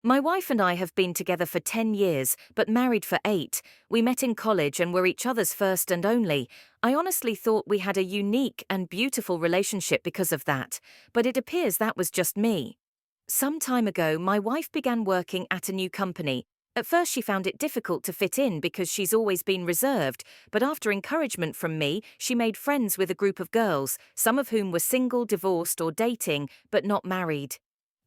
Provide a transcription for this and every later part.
My wife and I have been together for 10 years, but married for 8. We met in college and were each other's first and only. I honestly thought we had a unique and beautiful relationship because of that, but it appears that was just me. Some time ago, my wife began working at a new company. At first, she found it difficult to fit in because she's always been reserved, but after encouragement from me, she made friends with a group of girls, some of whom were single, divorced, or dating, but not married.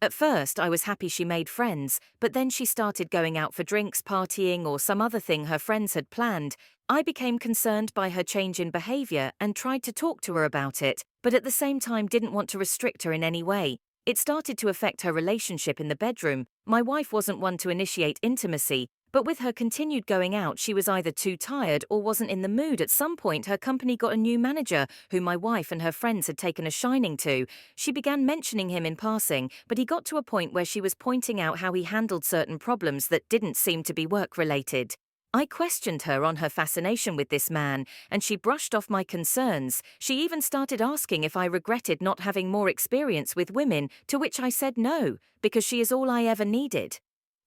At first, I was happy she made friends, but then she started going out for drinks, partying, or some other thing her friends had planned. I became concerned by her change in behavior and tried to talk to her about it, but at the same time didn't want to restrict her in any way. It started to affect her relationship in the bedroom. My wife wasn't one to initiate intimacy, but with her continued going out, she was either too tired or wasn't in the mood. At some point, her company got a new manager, who my wife and her friends had taken a shining to. She began mentioning him in passing, but he got to a point where she was pointing out how he handled certain problems that didn't seem to be work-related. I questioned her on her fascination with this man, and she brushed off my concerns. She even started asking if I regretted not having more experience with women, to which I said no, because she is all I ever needed.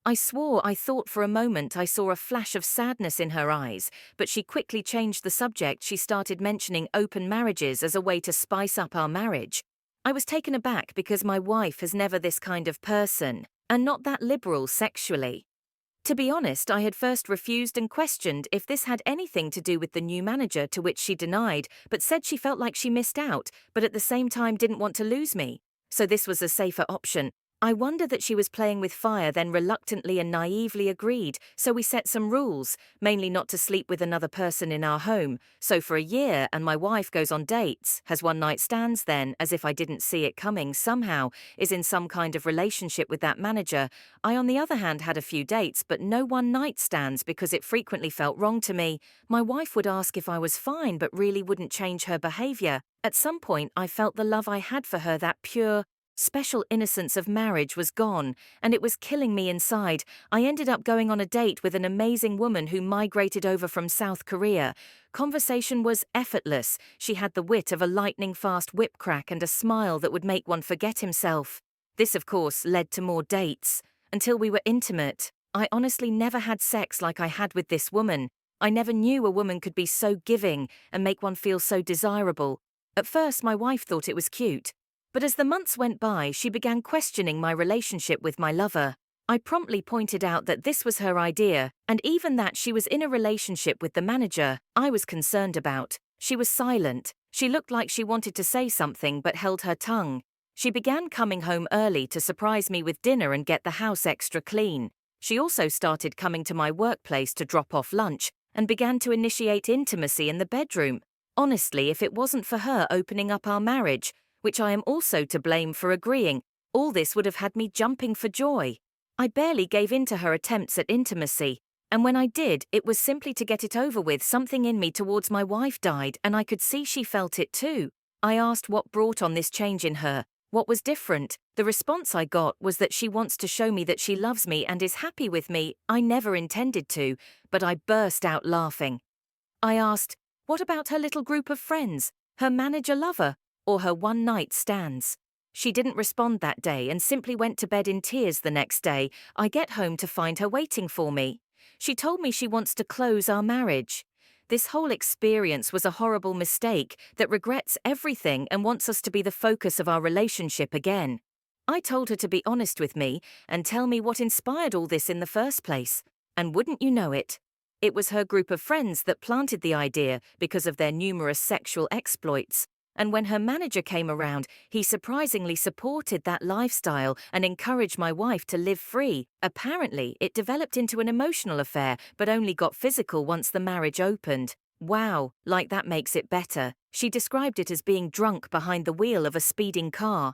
I swore I thought for a moment I saw a flash of sadness in her eyes, but she quickly changed the subject. She started mentioning open marriages as a way to spice up our marriage. I was taken aback because my wife is never this kind of person, and not that liberal sexually. To be honest, I had first refused and questioned if this had anything to do with the new manager, to which she denied, but said she felt like she missed out, but at the same time didn't want to lose me. So this was a safer option. I wonder that she was playing with fire, then reluctantly and naively agreed, so we set some rules, mainly not to sleep with another person in our home. So for a year, and my wife goes on dates, has one-night stands then, as if I didn't see it coming somehow, is in some kind of relationship with that manager. I on the other hand had a few dates, but no one-night stands because it frequently felt wrong to me. My wife would ask if I was fine, but really wouldn't change her behavior. At some point, I felt the love I had for her, that pure, special innocence of marriage, was gone, and it was killing me inside. I ended up going on a date with an amazing woman who migrated over from South Korea. Conversation was effortless. She had the wit of a lightning-fast whip crack and a smile that would make one forget himself. This, of course, led to more dates. Until we were intimate, I honestly never had sex like I had with this woman. I never knew a woman could be so giving and make one feel so desirable. At first, my wife thought it was cute. But as the months went by, she began questioning my relationship with my lover. I promptly pointed out that this was her idea, and even that she was in a relationship with the manager, I was concerned about. She was silent. She looked like she wanted to say something but held her tongue. She began coming home early to surprise me with dinner and get the house extra clean. She also started coming to my workplace to drop off lunch and began to initiate intimacy in the bedroom. Honestly, if it wasn't for her opening up our marriage, which I am also to blame for agreeing, all this would have had me jumping for joy. I barely gave in to her attempts at intimacy, and when I did, it was simply to get it over with. Something in me towards my wife died, and I could see she felt it too. I asked what brought on this change in her, what was different. The response I got was that she wants to show me that she loves me and is happy with me. I never intended to, but I burst out laughing. I asked, what about her little group of friends, her manager lover, or her one-night stands? She didn't respond that day and simply went to bed in tears the next day. I get home to find her waiting for me. She told me she wants to close our marriage. This whole experience was a horrible mistake, that regrets everything and wants us to be the focus of our relationship again. I told her to be honest with me and tell me what inspired all this in the first place. And wouldn't you know it, it was her group of friends that planted the idea because of their numerous sexual exploits. And when her manager came around, he surprisingly supported that lifestyle and encouraged my wife to live free. Apparently, it developed into an emotional affair, but only got physical once the marriage opened. Wow, like that makes it better. She described it as being drunk behind the wheel of a speeding car.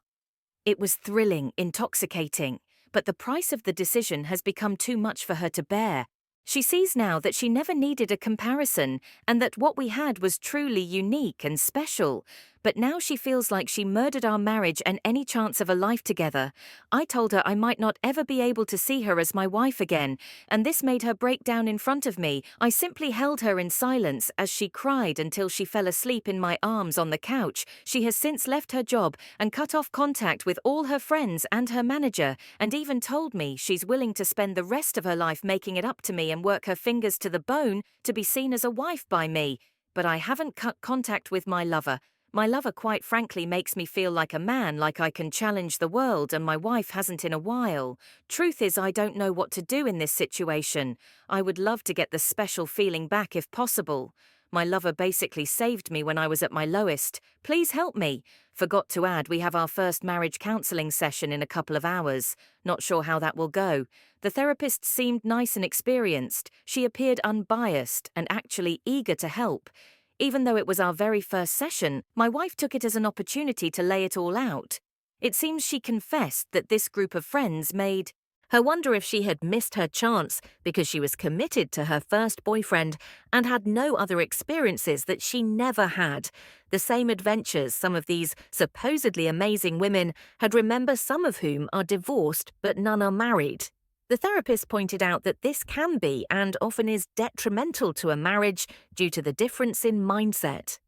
It was thrilling, intoxicating, but the price of the decision has become too much for her to bear. She sees now that she never needed a comparison and that what we had was truly unique and special. but now she feels like she murdered our marriage and any chance of a life together. I told her I might not ever be able to see her as my wife again, and this made her break down in front of me. I simply held her in silence as she cried until she fell asleep in my arms on the couch. She has since left her job and cut off contact with all her friends and her manager, and even told me she's willing to spend the rest of her life making it up to me and work her fingers to the bone to be seen as a wife by me. But I haven't cut contact with my lover. My lover quite frankly makes me feel like a man, like I can challenge the world, and my wife hasn't in a while. Truth is, I don't know what to do in this situation. I would love to get the special feeling back if possible. My lover basically saved me when I was at my lowest. Please help me. Forgot to add, we have our first marriage counseling session in a couple of hours. Not sure how that will go. The therapist seemed nice and experienced. She appeared unbiased and actually eager to help. Even though it was our very first session, my wife took it as an opportunity to lay it all out. It seems she confessed that this group of friends made her wonder if she had missed her chance because she was committed to her first boyfriend and had no other experiences that she never had. The same adventures some of these supposedly amazing women had, remember, some of whom are divorced but none are married. The therapist pointed out that this can be and often is detrimental to a marriage due to the difference in mindset.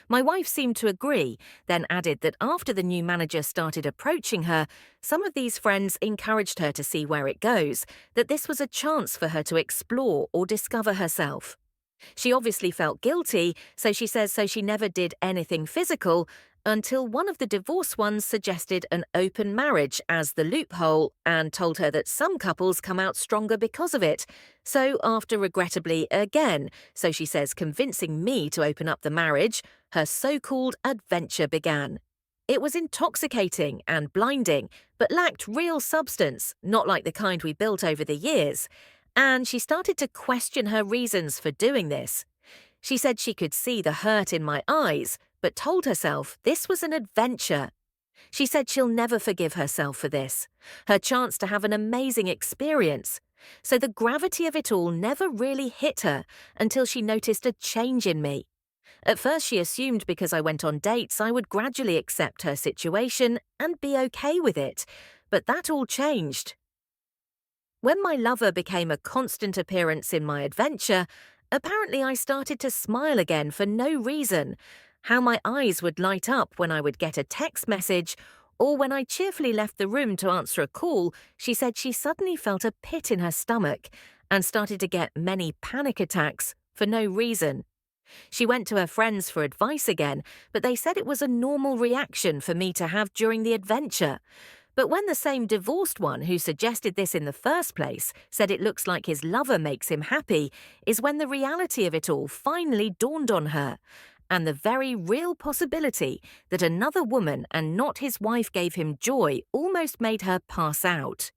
My wife seemed to agree, then added that after the new manager started approaching her, some of these friends encouraged her to see where it goes, that this was a chance for her to explore or discover herself. She obviously felt guilty, so she says she never did anything physical until one of the divorced ones suggested an open marriage as the loophole and told her that some couples come out stronger because of it. So after regrettably again, so she says convincing me to open up the marriage, her so-called adventure began. It was intoxicating and blinding, but lacked real substance, not like the kind we built over the years. And she started to question her reasons for doing this. She said she could see the hurt in my eyes, but told herself this was an adventure. She said she'll never forgive herself for this, her chance to have an amazing experience. So the gravity of it all never really hit her until she noticed a change in me. At first she assumed because I went on dates I would gradually accept her situation and be okay with it, but that all changed. When my lover became a constant appearance in my adventure, apparently I started to smile again for no reason. How my eyes would light up when I would get a text message, or when I cheerfully left the room to answer a call, she said she suddenly felt a pit in her stomach and started to get many panic attacks for no reason. She went to her friends for advice again, but they said it was a normal reaction for me to have during the adventure. But when the same divorced one who suggested this in the first place said it looks like his lover makes him happy, is when the reality of it all finally dawned on her, and the very real possibility that another woman and not his wife gave him joy almost made her pass out.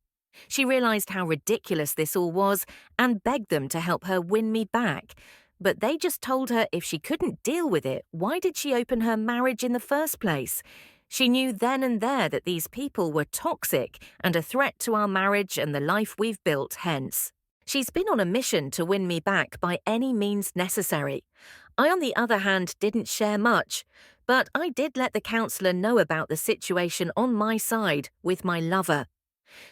She realized how ridiculous this all was and begged them to help her win me back. But they just told her if she couldn't deal with it, why did she open her marriage in the first place? She knew then and there that these people were toxic and a threat to our marriage and the life we've built hence. She's been on a mission to win me back by any means necessary. I, on the other hand, didn't share much, but I did let the counsellor know about the situation on my side with my lover.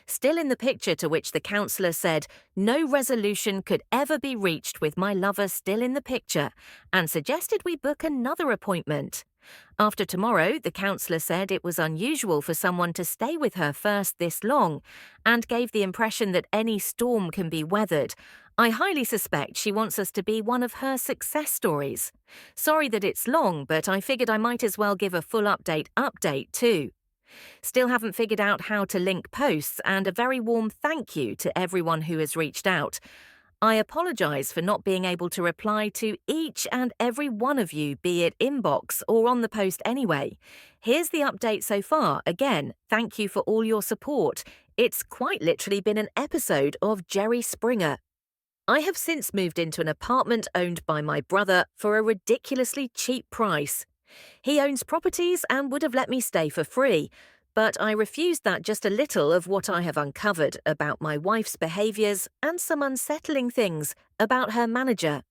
Still in the picture, to which the counsellor said no resolution could ever be reached with my lover still in the picture, and suggested we book another appointment. After tomorrow, the counsellor said it was unusual for someone to stay with her first this long, and gave the impression that any storm can be weathered. I highly suspect she wants us to be one of her success stories. Sorry that it's long, but I figured I might as well give a full update too. Still haven't figured out how to link posts, and a very warm thank you to everyone who has reached out. I apologise for not being able to reply to each and every one of you, be it inbox or on the post anyway. Here's the update so far. Again, thank you for all your support. It's quite literally been an episode of Jerry Springer. I have since moved into an apartment owned by my brother for a ridiculously cheap price. He owns properties and would have let me stay for free, but I refused that just a little of what I have uncovered about my wife's behaviours and some unsettling things about her manager.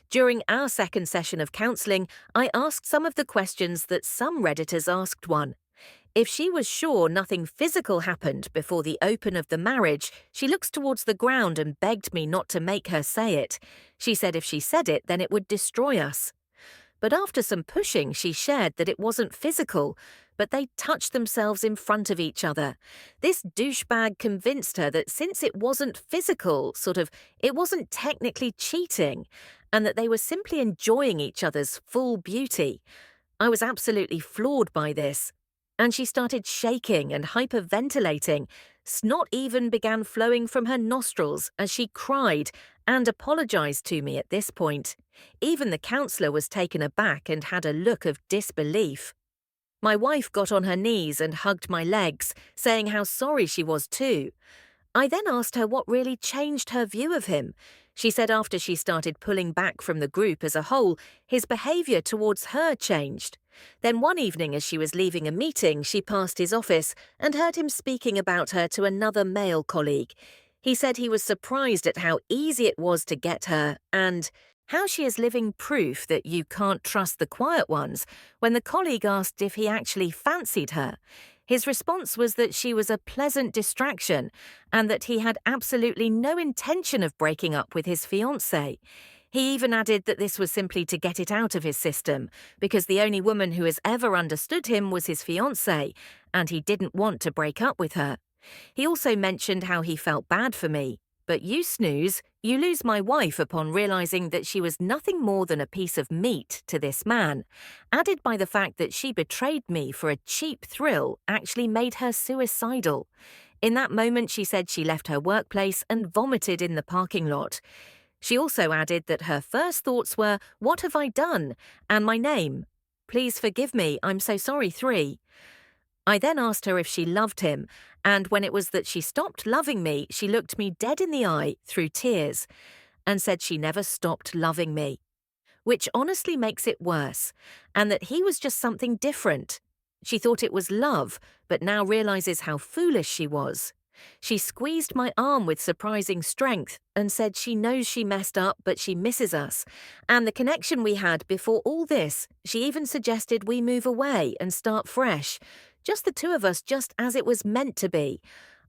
During our second session of counseling, I asked some of the questions that some Redditors asked one. If she was sure nothing physical happened before the open of the marriage, she looks towards the ground and begged me not to make her say it. She said if she said it, then it would destroy us. But after some pushing, she shared that it wasn't physical, but they touched themselves in front of each other. This douchebag convinced her that since it wasn't physical, it wasn't technically cheating, and that they were simply enjoying each other's full beauty. I was absolutely floored by this. And she started shaking and hyperventilating. Snot even began flowing from her nostrils as she cried and apologized to me at this point. Even the counselor was taken aback and had a look of disbelief. My wife got on her knees and hugged my legs, saying how sorry she was too. I then asked her what really changed her view of him. She said after she started pulling back from the group as a whole, his behavior towards her changed. Then one evening as she was leaving a meeting, she passed his office and heard him speaking about her to another male colleague. He said he was surprised at how easy it was to get her and how she is living proof that you can't trust the quiet ones when the colleague asked if he actually fancied her. His response was that she was a pleasant distraction and that he had absolutely no intention of breaking up with his fiancée. He even added that this was simply to get it out of his system because the only woman who has ever understood him was his fiancée and he didn't want to break up with her. He also mentioned how he felt bad for me. But you snooze, you lose my wife upon realizing that she was nothing more than a piece of meat to this man. Added by the fact that she betrayed me for a cheap thrill actually made her suicidal. In that moment, she said she left her workplace and vomited in the parking lot. She also added that her first thoughts were, "What have I done?" and my name. "Please forgive me, I'm so sorry, 3. I then asked her if she loved him, and when it was that she stopped loving me, she looked me dead in the eye through tears and said she never stopped loving me, which honestly makes it worse, and that he was just something different. She thought it was love, but now realizes how foolish she was. She squeezed my arm with surprising strength and said she knows she messed up, but she misses us. And the connection we had before all this, she even suggested we move away and start fresh. Just the two of us, just as it was meant to be.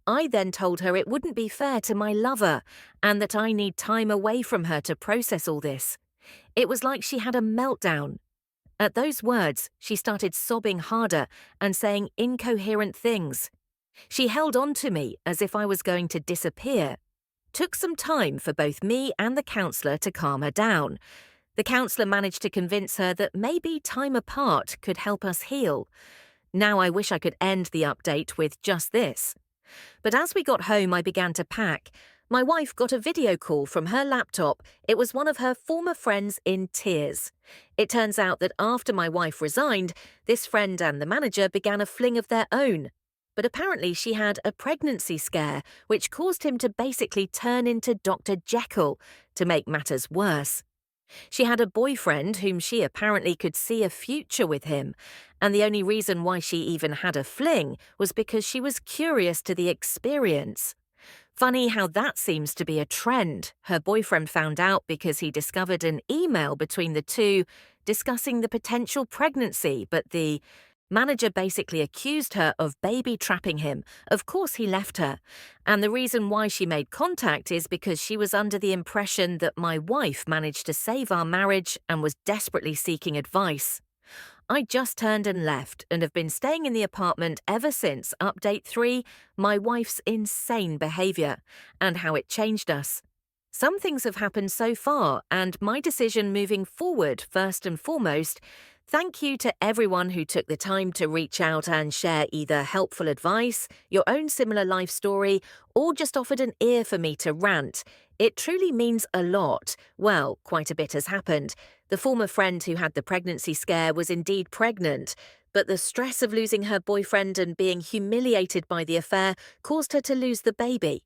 I then told her it wouldn't be fair to my lover and that I need time away from her to process all this. It was like she had a meltdown. At those words, she started sobbing harder and saying incoherent things. She held on to me as if I was going to disappear. Took some time for both me and the counsellor to calm her down. The counsellor managed to convince her that maybe time apart could help us heal. Now I wish I could end the update with just this. But as we got home, I began to pack. My wife got a video call from her laptop. It was one of her former friends in tears. It turns out that after my wife resigned, this friend and the manager began a fling of their own. But apparently she had a pregnancy scare, which caused him to basically turn into Dr. Jekyll to make matters worse. She had a boyfriend whom she apparently could see a future with him, and the only reason why she even had a fling was because she was curious to the experience. Funny how that seems to be a trend. Her boyfriend found out because he discovered an email between the two discussing the potential pregnancy, but the manager basically accused her of baby trapping him. Of course he left her. And the reason why she made contact is because she was under the impression that my wife managed to save our marriage and was desperately seeking advice. I just turned and left and have been staying in the apartment ever since update 3, my wife's insane behavior and how it changed us. Some things have happened so far, and my decision moving forward, first and foremost, thank you to everyone who took the time to reach out and share either helpful advice, your own similar life story, or just offered an ear for me to rant. It truly means a lot. Well, quite a bit has happened. The former friend who had the pregnancy scare was indeed pregnant, but the stress of losing her boyfriend and being humiliated by the affair caused her to lose the baby.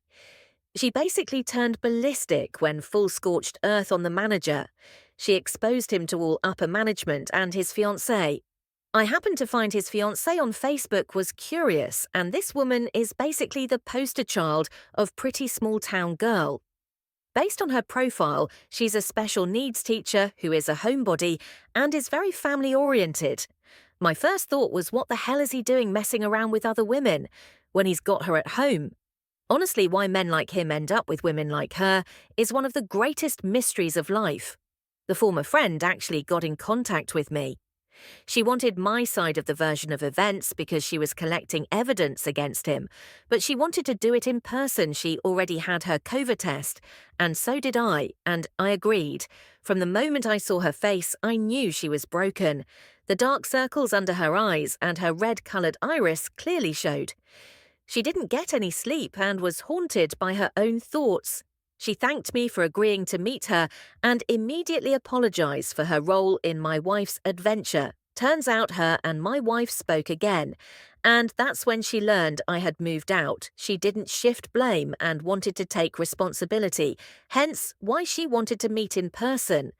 She basically turned ballistic when full scorched earth on the manager. She exposed him to all upper management and his fiancée. I happened to find his fiancée on Facebook was curious, and this woman is basically the poster child of pretty small town girl. Based on her profile, she's a special needs teacher who is a homebody and is very family oriented. My first thought was, what the hell is he doing messing around with other women when he's got her at home? Honestly, why men like him end up with women like her is one of the greatest mysteries of life. The former friend actually got in contact with me. She wanted my side of the version of events because she was collecting evidence against him, but she wanted to do it in person. She already had her COVID test, and so did I, and I agreed. From the moment I saw her face, I knew she was broken. The dark circles under her eyes and her red-coloured iris clearly showed. She didn't get any sleep and was haunted by her own thoughts. She thanked me for agreeing to meet her and immediately apologized for her role in my wife's adventure. Turns out her and my wife spoke again, and that's when she learned I had moved out. She didn't shift blame and wanted to take responsibility, hence why she wanted to meet in person.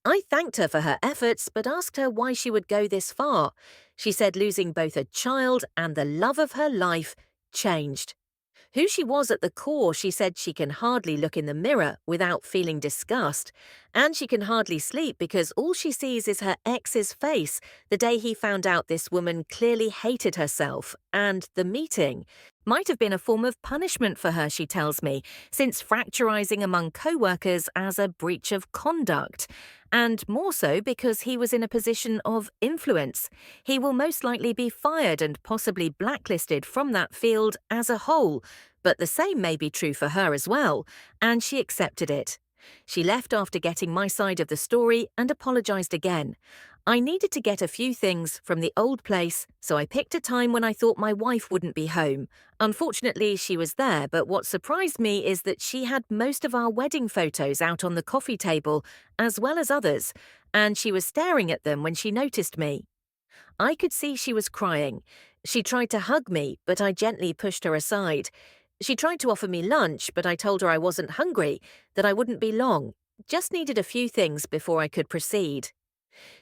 I thanked her for her efforts, but asked her why she would go this far. She said losing both a child and the love of her life changed who she was at the core. She said she can hardly look in the mirror without feeling disgust, and she can hardly sleep because all she sees is her ex's face the day he found out this woman clearly hated herself, and the meeting might have been a form of punishment for her, she tells me, since fracturizing among co-workers as a breach of conduct. And more so because he was in a position of influence. He will most likely be fired and possibly blacklisted from that field as a whole, but the same may be true for her as well, and she accepted it. She left after getting my side of the story and apologized again. I needed to get a few things from the old place, so I picked a time when I thought my wife wouldn't be home. Unfortunately, she was there, but what surprised me is that she had most of our wedding photos out on the coffee table, as well as others, and she was staring at them when she noticed me. I could see she was crying. She tried to hug me, but I gently pushed her aside. She tried to offer me lunch, but I told her I wasn't hungry, that I wouldn't be long, just needed a few things before I could proceed.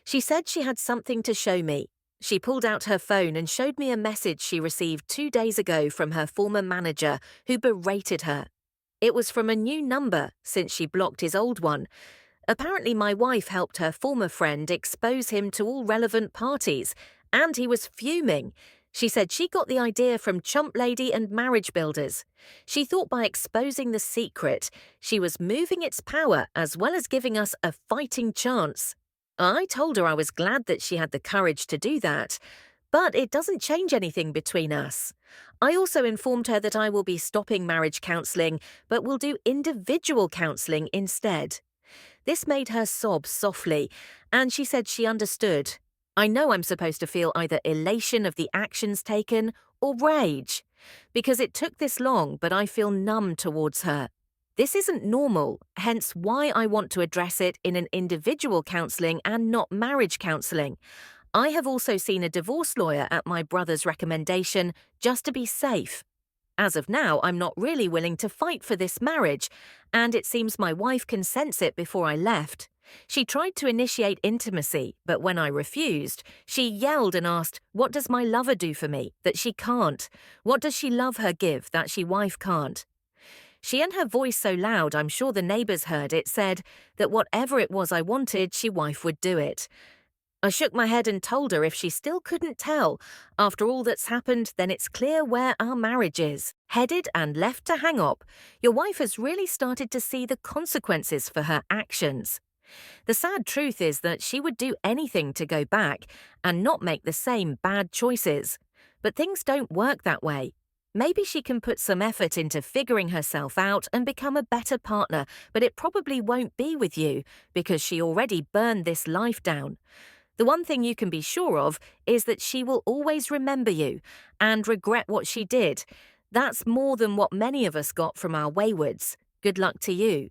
She said she had something to show me. She pulled out her phone and showed me a message she received 2 days ago from her former manager, who berated her. It was from a new number, since she blocked his old one. Apparently my wife helped her former friend expose him to all relevant parties, and he was fuming. She said she got the idea from Chump Lady and Marriage Builders. She thought by exposing the secret, she was moving its power as well as giving us a fighting chance. I told her I was glad that she had the courage to do that, but it doesn't change anything between us. I also informed her that I will be stopping marriage counselling, but will do individual counselling instead. This made her sob softly, and she said she understood. I know I'm supposed to feel either elation of the actions taken or rage, because it took this long, but I feel numb towards her. This isn't normal, hence why I want to address it in an individual counselling and not marriage counselling. I have also seen a divorce lawyer at my brother's recommendation, just to be safe. As of now, I'm not really willing to fight for this marriage, and it seems my wife can sense it before I left. She tried to initiate intimacy, but when I refused, she yelled and asked, "What does my lover do for me that she can't? What does she love her give that she wife can't?" She and her voice so loud I'm sure the neighbours heard it said that whatever it was I wanted, she wife would do it. I shook my head and told her if she still couldn't tell, after all that's happened, then it's clear where our marriage is. Headed and left to hang up, your wife has really started to see the consequences for her actions. The sad truth is that she would do anything to go back and not make the same bad choices. But things don't work that way. Maybe she can put some effort into figuring herself out and become a better partner, but it probably won't be with you because she already burned this life down. The one thing you can be sure of is that she will always remember you and regret what she did. That's more than what many of us got from our waywards. Good luck to you.